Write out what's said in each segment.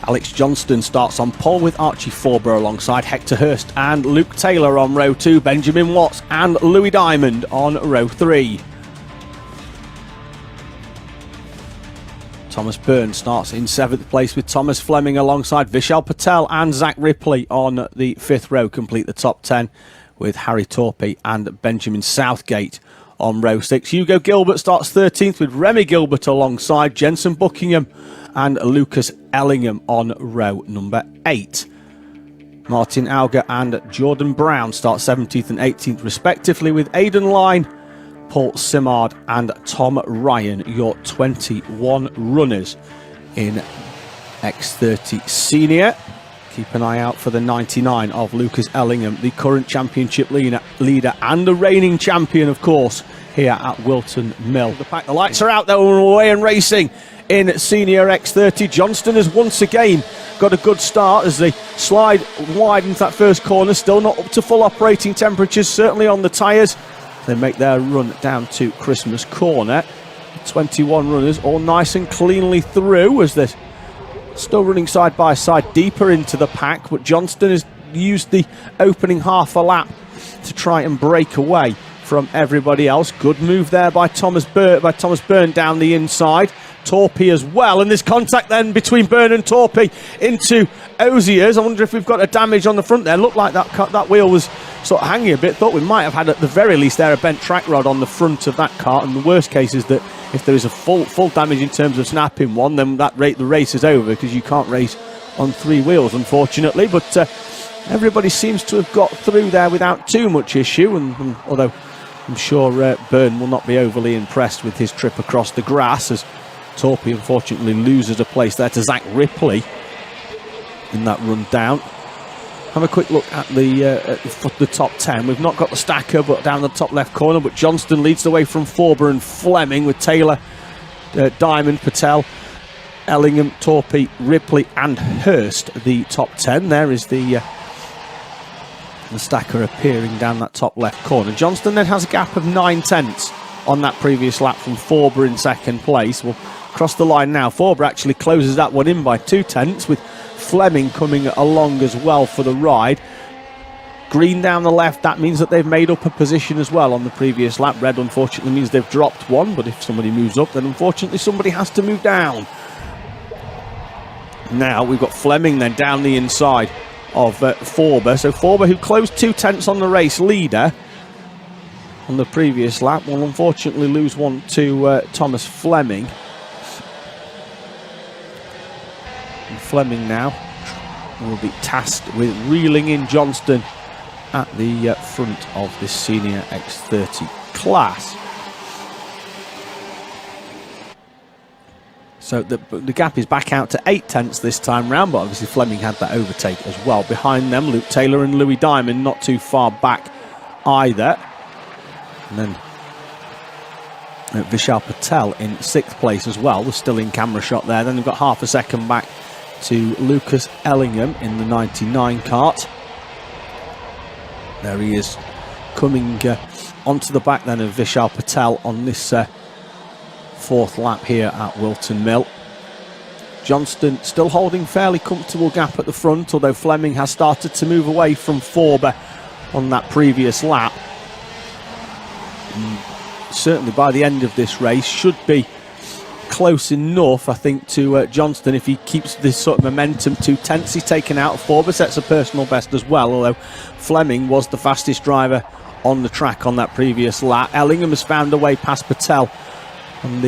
Alex Johnston starts on pole with Archie Forber alongside Hector Hurst and Luke Taylor on row 2, Benjamin Watts and Louis Diamond on row 3. Thomas Byrne starts in 7th place with Thomas Fleming alongside Vishal Patel and Zach Ripley on the 5th row. Complete the top 10 with Harry Torpey and Benjamin Southgate on row 6. Hugo Gilbert starts 13th with Remy Gilbert alongside Jensen Buckingham and Lucas Ellingham on row number 8. Martin Auger and Jordan Brown start 17th and 18th respectively with Aidan Line, Paul Simard and Tom Ryan, your 21 runners in X30 Senior. Keep an eye out for the 99 of Lucas Ellingham, the current championship leader and the reigning champion, of course, here at Whilton Mill. The lights are out there, we're away and racing in Senior X30. Johnston has once again got a good start as they slide wide into that first corner. Still not up to full operating temperatures, certainly on the tyres. They make their run down to Christmas Corner. 21 runners all nice and cleanly through as they're still running side by side deeper into the pack, but Johnston has used the opening half a lap to try and break away from everybody else. Good move there by Thomas Byrne down the inside. Torpey as well, and there's contact then between Byrne and Torpey into Ozier's. I wonder if we've got a damage on the front there. Looked like that wheel was sort of hanging a bit. Thought we might have had at the very least there a bent track rod on the front of that cart, and the worst case is that if there is a full damage in terms of snapping one, then the race is over, because you can't race on 3 wheels, unfortunately. But everybody seems to have got through there without too much issue, and although I'm sure Byrne will not be overly impressed with his trip across the grass, as Torpey unfortunately loses a place there to Zach Ripley in that run down. Have a quick look at the top 10. We've not got the stacker, but down the top left corner. But Johnston leads the way from Forber and Fleming, with Taylor, Diamond, Patel, Ellingham, Torpey, Ripley and Hurst the top 10. There is the stacker appearing down that top left corner. Johnston then has a gap of 9/10 on that previous lap from Forber in 2nd place. We'll cross the line now. Forber actually closes that one in by 2/10, with Fleming coming along as well for the ride. Green down the left, that means that they've made up a position as well on the previous lap. Red unfortunately means they've dropped one, but if somebody moves up, then unfortunately somebody has to move down. Now we've got Fleming then down the inside of Forber. So Forber, who closed 2/10 on the race leader on the previous lap, will unfortunately lose one to Thomas Fleming. And Fleming now will be tasked with reeling in Johnston at the front of this Senior X30 class. So the gap is back out to 8/10 this time round, but obviously Fleming had that overtake as well. Behind them, Luke Taylor and Louis Diamond not too far back either. And then Vishal Patel in 6th place as well. They're still in camera shot there. Then they've got half a second back to Lucas Ellingham in the 99 cart. There he is, coming onto the back then of Vishal Patel on this 4th lap here at Whilton Mill. Johnston still holding fairly comfortable gap at the front, although Fleming has started to move away from Forber on that previous lap. Certainly by the end of this race should be close enough, I think, to Johnston if he keeps this sort of momentum. 2/10 he's taken out of Forber, sets a personal best as well, although Fleming was the fastest driver on the track on that previous lap. Ellingham has found a way past Patel on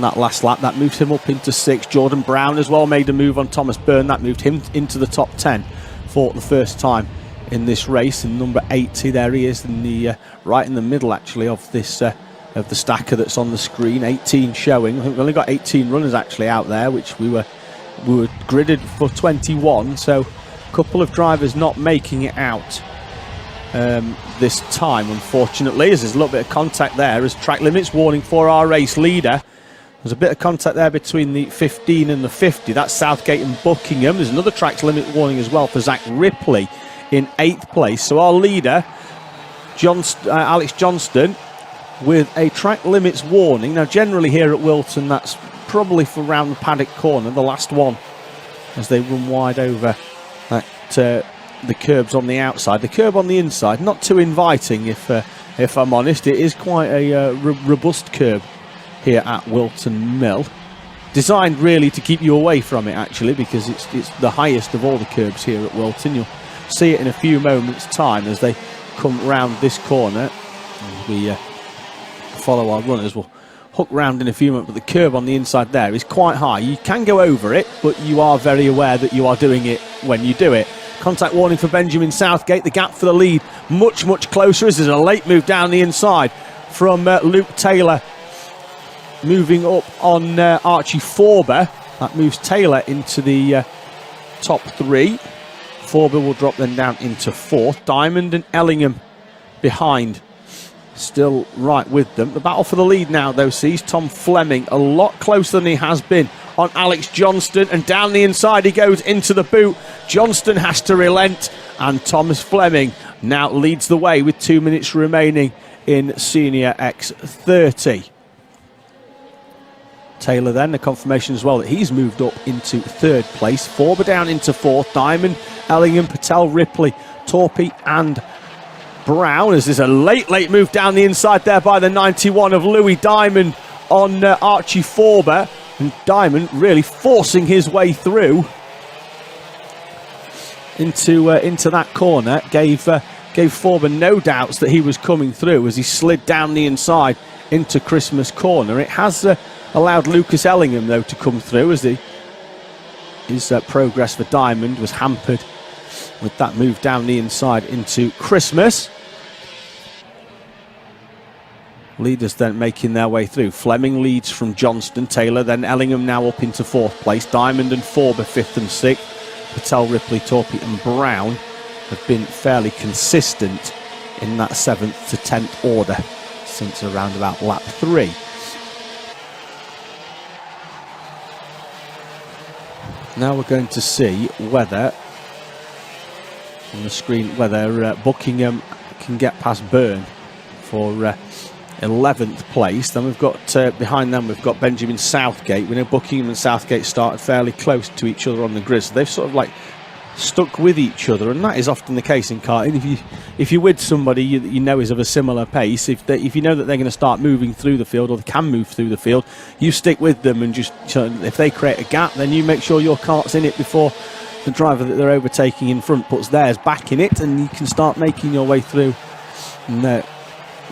that last lap. That moves him up into 6th. Jordan Brown as well made a move on Thomas Byrne. That moved him into the top 10 for the first time in this race. And number 80, there he is in the right in the middle actually of this of the stacker that's on the screen. 18 showing. I think we've only got 18 runners actually out there, which we were gridded for 21. So a couple of drivers not making it out this time, unfortunately, as there's a little bit of contact there as track limits warning for our race leader. There's a bit of contact there between the 15 and the 50. That's Southgate and Buckingham. There's another track limit warning as well for Zach Ripley in 8th place. So our leader, Alex Johnston, with a track limits warning. Now generally here at Whilton that's probably for round the paddock corner, the last one, as they run wide over that, the curbs on the outside. The curb on the inside, not too inviting if I'm honest. It is quite a robust curb here at Whilton Mill. Designed really to keep you away from it, actually, because it's the highest of all the curbs here at Whilton. You'll see it in a few moments' time as they come round this corner. We follow our runners. We'll hook round in a few moments, but the curb on the inside there is quite high. You can go over it, but you are very aware that you are doing it when you do it. Contact warning for Benjamin Southgate. The gap for the lead much, much closer as there's a late move down the inside from Luke Taylor. Moving up on Archie Forber. That moves Taylor into the top 3. Forber will drop them down into 4th. Diamond and Ellingham behind, still right with them. The battle for the lead now, though, sees Tom Fleming a lot closer than he has been on Alex Johnston, and down the inside he goes into the boot. Johnston has to relent, and Thomas Fleming now leads the way with 2 minutes remaining in Senior X30. Taylor then, the confirmation as well that he's moved up into 3rd place. Forber down into 4th. Diamond, Ellingham, Patel, Ripley, Torpey and Brown, as there's a late move down the inside there by the 91 of Louis Diamond on Archie Forber. And Diamond really forcing his way through into that corner. Gave Forber no doubts that he was coming through as he slid down the inside into Christmas Corner. It has allowed Lucas Ellingham, though, to come through as his progress for Diamond was hampered with that move down the inside into Christmas. Leaders then making their way through. Fleming leads from Johnston. Taylor, then Ellingham now up into 4th place. Diamond and Forber 5th and 6th. Patel, Ripley, Torpey and Brown have been fairly consistent in that 7th to 10th order since around about lap 3. Now we're going to see whether, on the screen, whether Buckingham can get past Byrne for 11th place. Then we've got, behind them, we've got Benjamin Southgate. We know Buckingham and Southgate started fairly close to each other on the grid, so they've sort of like stuck with each other, and that is often the case in karting. If you're with somebody you know is of a similar pace, if you know that they're going to start moving through the field, or they can move through the field, you stick with them, and just if they create a gap, then you make sure your kart's in it before the driver that they're overtaking in front puts theirs back in it, and you can start making your way through and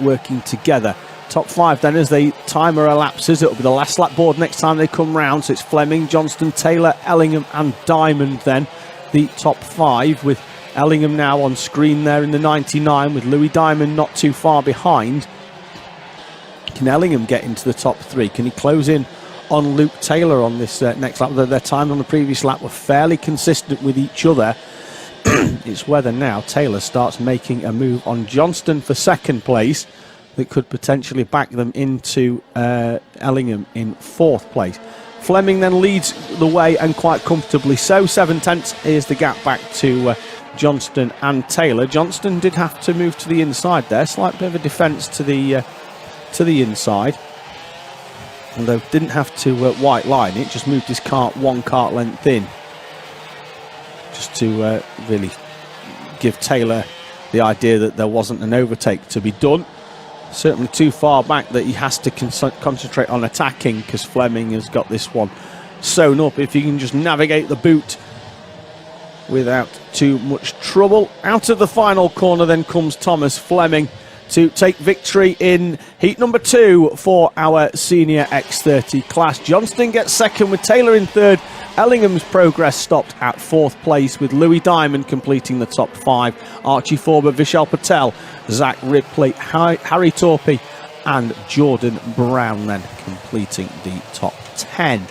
working together. Top 5 then, as the timer elapses, it'll be the last lap board next time they come round. So it's Fleming, Johnston, Taylor, Ellingham and Diamond then, the top 5, with Ellingham now on screen there in the 99, with Louis Diamond not too far behind. Can Ellingham get into the top 3? Can he close in on Luke Taylor on this next lap? Their time on the previous lap were fairly consistent with each other. It's whether now Taylor starts making a move on Johnston for 2nd place that could potentially back them into Ellingham in 4th place. Fleming then leads the way, and quite comfortably so. 7/10 is the gap back to Johnston and Taylor. Johnston did have to move to the inside there. Slight bit of a defence to the inside. Although didn't have to white line it, just moved his kart 1 kart length in. Just to really give Taylor the idea that there wasn't an overtake to be done. Certainly too far back that he has to concentrate on attacking, because Fleming has got this one sewn up. If he can just navigate the boot without too much trouble. Out of the final corner then comes Thomas Fleming to take victory in heat number 2 for our Senior X30 class. Johnston gets 2nd with Taylor in 3rd. Ellingham's progress stopped at 4th place, with Louis Diamond completing the top 5. Archie Forber, Vishal Patel, Zach Ripley, Harry Torpey and Jordan Brown then completing the top 10.